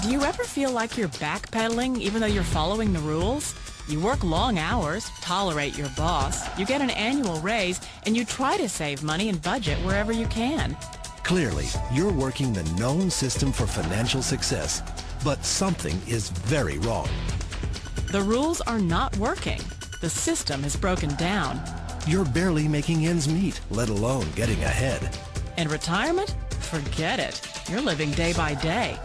Do you ever feel like you're backpedaling even though you're following the rules? You work long hours, tolerate your boss, you get an annual raise, and you try to save money and budget wherever you can. Clearly, you're working the known system for financial success, but something is very wrong. The rules are not working. The system has broken down. You're barely making ends meet, let alone getting ahead. And retirement? Forget it. You're living day by day.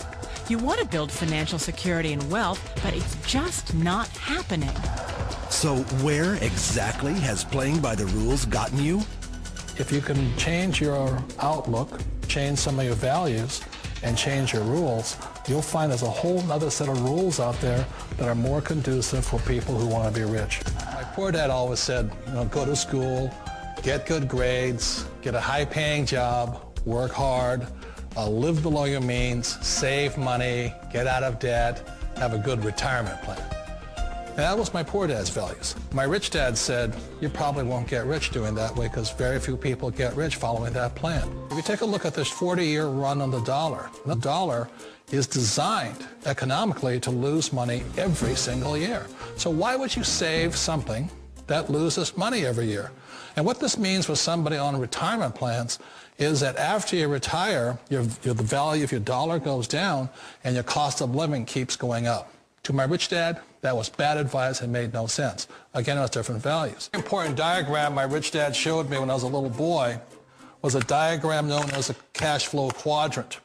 You want to build financial security and wealth, but it's just not happening. So where exactly has playing by the rules gotten you? If you can change your outlook, change some of your values, and change your rules, you'll find there's a whole other set of rules out there that are more conducive for people who want to be rich. My poor dad always said, go to school, get good grades, get a high-paying job, work hard, live below your means, save money, get out of debt, have a good retirement plan. And that was my poor dad's values. My rich dad said, you probably won't get rich doing that way because very few people get rich following that plan. If you take a look at this 40-year run on the dollar is designed economically to lose money every single year. So why would you save something that loses money every year? And what this means for somebody on retirement plans is that after you retire, the value of your dollar goes down and your cost of living keeps going up. To my rich dad, that was bad advice and made no sense. Again, it was different values. An important diagram my rich dad showed me when I was a little boy was a diagram known as a cash flow quadrant.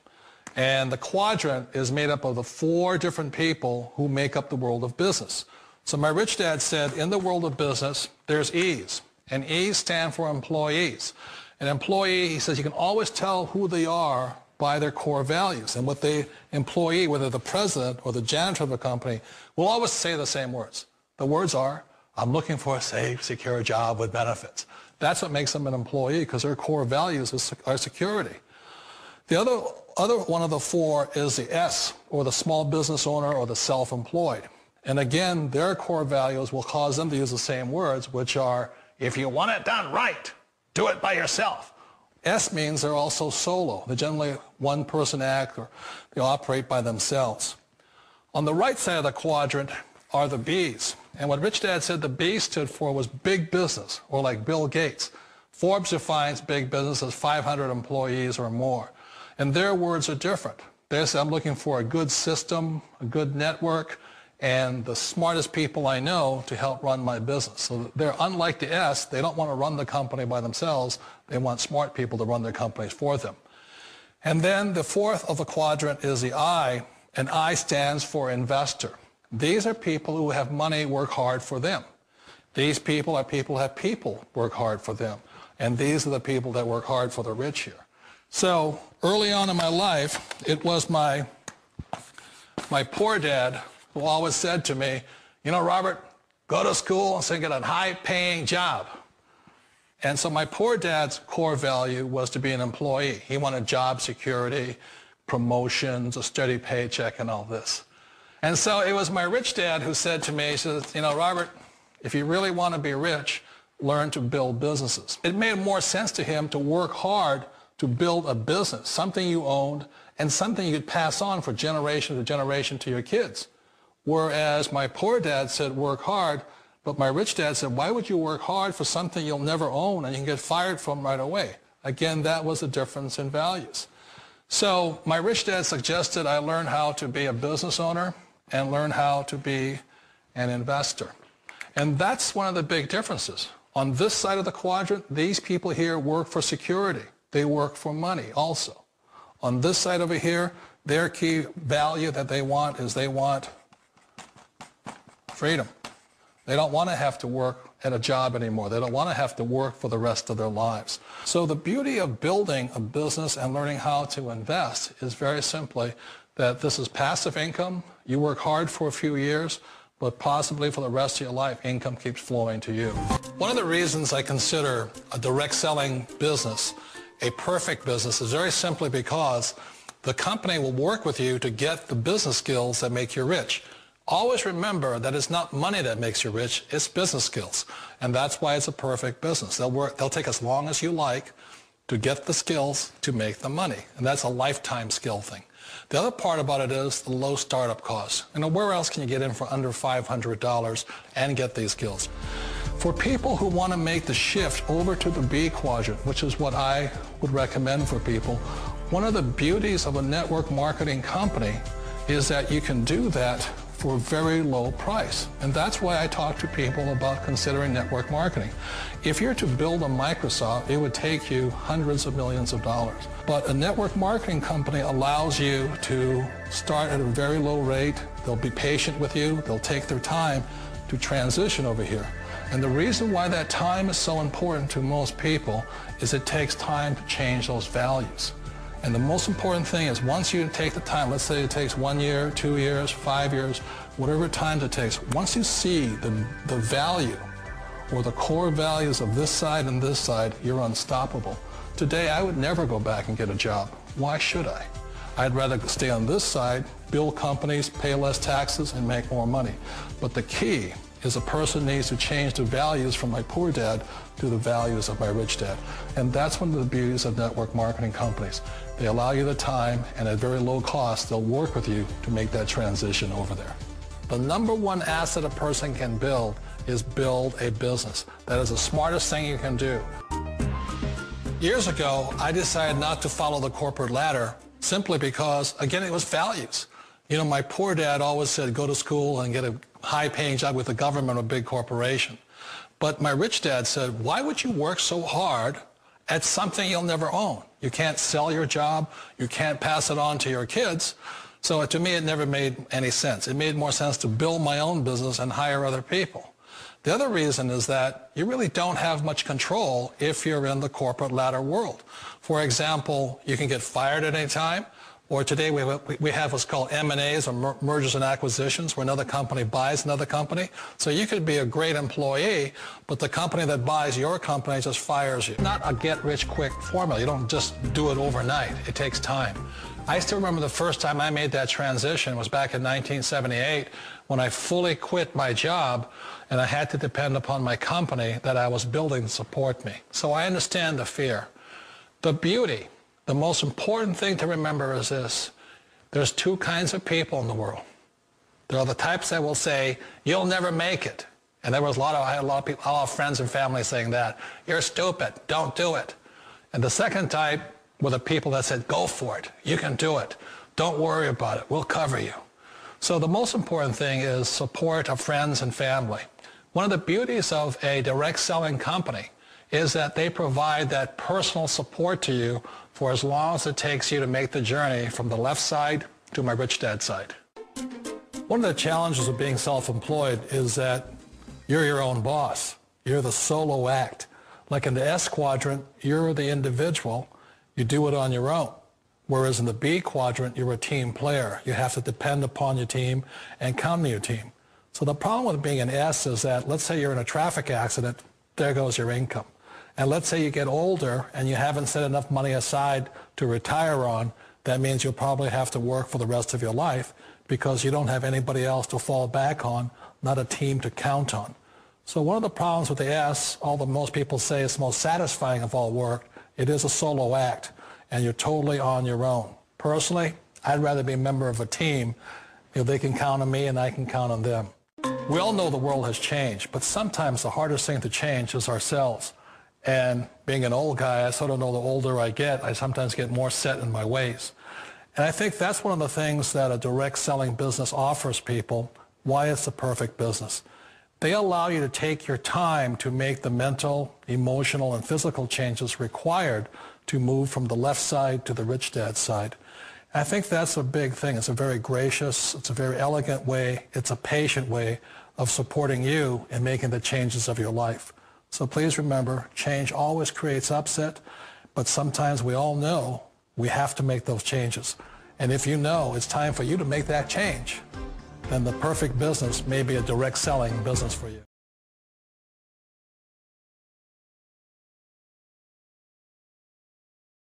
And the quadrant is made up of the 4 different people who make up the world of business. So my rich dad said, in the world of business, there's E's. And E's stand for employees. An employee, he says, you can always tell who they are by their core values. And what the employee, whether the president or the janitor of a company, will always say the same words. The words are, I'm looking for a safe, secure job with benefits. That's what makes them an employee, because their core values are security. The other one of the 4 is the S, or the small business owner or the self-employed. And again, their core values will cause them to use the same words, which are, if you want it done right, do it by yourself. S means they're also solo. They're generally one-person act, or they operate by themselves. On the right side of the quadrant are the B's. And what Rich Dad said the B stood for was big business, or like Bill Gates. Forbes defines big business as 500 employees or more. And their words are different. They say, I'm looking for a good system, a good network, and the smartest people I know to help run my business. So they're unlike the S. They don't want to run the company by themselves. They want smart people to run their companies for them. And then the 4th of the quadrant is the I, and I stands for investor. These are people who have money work hard for them. These people are people who have people work hard for them. And these are the people that work hard for the rich here. So early on in my life, it was my poor dad who always said to me, Robert, go to school and get a high-paying job. And so my poor dad's core value was to be an employee. He wanted job security, promotions, a steady paycheck, and all this. And so it was my rich dad who said to me, he says, Robert, if you really want to be rich, learn to build businesses. It made more sense to him to work hard to build a business, something you owned, and something you could pass on for generation to generation to your kids. Whereas my poor dad said work hard, but my rich dad said, why would you work hard for something you'll never own and you can get fired from right away? Again, that was the difference in values. So my rich dad suggested I learn how to be a business owner and learn how to be an investor. And that's one of the big differences. On this side of the quadrant, these people here work for security. They work for money also. On this side over here, their key value that they want is they want freedom. They don't want to have to work at a job anymore. They don't want to have to work for the rest of their lives. So the beauty of building a business and learning how to invest is very simply that this is passive income. You work hard for a few years, but possibly for the rest of your life, income keeps flowing to you. One of the reasons I consider a direct selling business a perfect business is very simply because the company will work with you to get the business skills that make you rich. Always remember that it's not money that makes you rich, it's business skills. And that's why it's a perfect business. They'll take as long as you like to get the skills to make the money. And that's a lifetime skill thing. The other part about it is the low startup costs. Where else can you get in for under $500 and get these skills? For people who want to make the shift over to the B quadrant, which is what I would recommend for people, one of the beauties of a network marketing company is that you can do that for a very low price. And that's why I talk to people about considering network marketing. If you're to build a Microsoft, it would take you hundreds of millions of dollars. But a network marketing company allows you to start at a very low rate. They'll be patient with you. They'll take their time to transition over here. And the reason why that time is so important to most people is it takes time to change those values. And the most important thing is once you take the time, let's say it takes 1 year, 2 years, 5 years, whatever time it takes, once you see the value or the core values of this side and this side, you're unstoppable. Today, I would never go back and get a job. Why should I? I'd rather stay on this side, build companies, pay less taxes, and make more money. But the key is a person needs to change the values from my poor dad to the values of my rich dad. And that's one of the beauties of network marketing companies. They allow you the time, and at very low cost, they'll work with you to make that transition over there. The number one asset a person can build is build a business. That is the smartest thing you can do. Years ago, I decided not to follow the corporate ladder simply because, again, it was values. My poor dad always said, go to school and get a high-paying job with the government or a big corporation. But my rich dad said, why would you work so hard at something you'll never own? You can't sell your job. You can't pass it on to your kids. So to me, it never made any sense. It made more sense to build my own business and hire other people. The other reason is that you really don't have much control if you're in the corporate ladder world. For example, you can get fired at any time. Or today we have what's called M&As, or mergers and acquisitions, where another company buys another company. So you could be a great employee, but the company that buys your company just fires you. Not a get-rich-quick formula. You don't just do it overnight. It takes time. I still remember the first time I made that transition was back in 1978 when I fully quit my job and I had to depend upon my company that I was building to support me. So I understand the fear. The beauty. The most important thing to remember is this. There's two kinds of people in the world. There are the types that will say, you'll never make it. And I had a lot of friends and family saying that. You're stupid. Don't do it. And the second type were the people that said, go for it. You can do it. Don't worry about it. We'll cover you. So the most important thing is support of friends and family. One of the beauties of a direct selling company is that they provide that personal support to you for as long as it takes you to make the journey from the left side to my rich dad side. One of the challenges of being self-employed is that you're your own boss. You're the solo act. Like in the S quadrant, you're the individual. You do it on your own. Whereas in the B quadrant, you're a team player. You have to depend upon your team and count on your team. So the problem with being an S is that, let's say you're in a traffic accident, there goes your income. And let's say you get older and you haven't set enough money aside to retire on, that means you'll probably have to work for the rest of your life because you don't have anybody else to fall back on, not a team to count on. So one of the problems with the S, although most people say it's the most satisfying of all work, it is a solo act and you're totally on your own. Personally, I'd rather be a member of a team. They can count on me and I can count on them. We all know the world has changed, but sometimes the hardest thing to change is ourselves. And being an old guy, I sort of know the older I get, I sometimes get more set in my ways. And I think that's one of the things that a direct selling business offers people, why it's the perfect business. They allow you to take your time to make the mental, emotional, and physical changes required to move from the left side to the rich dad side. And I think that's a big thing. It's a very gracious, it's a very elegant way, it's a patient way of supporting you in making the changes of your life. So please remember, change always creates upset, but sometimes we all know we have to make those changes. And if you know it's time for you to make that change, then the perfect business may be a direct selling business for you.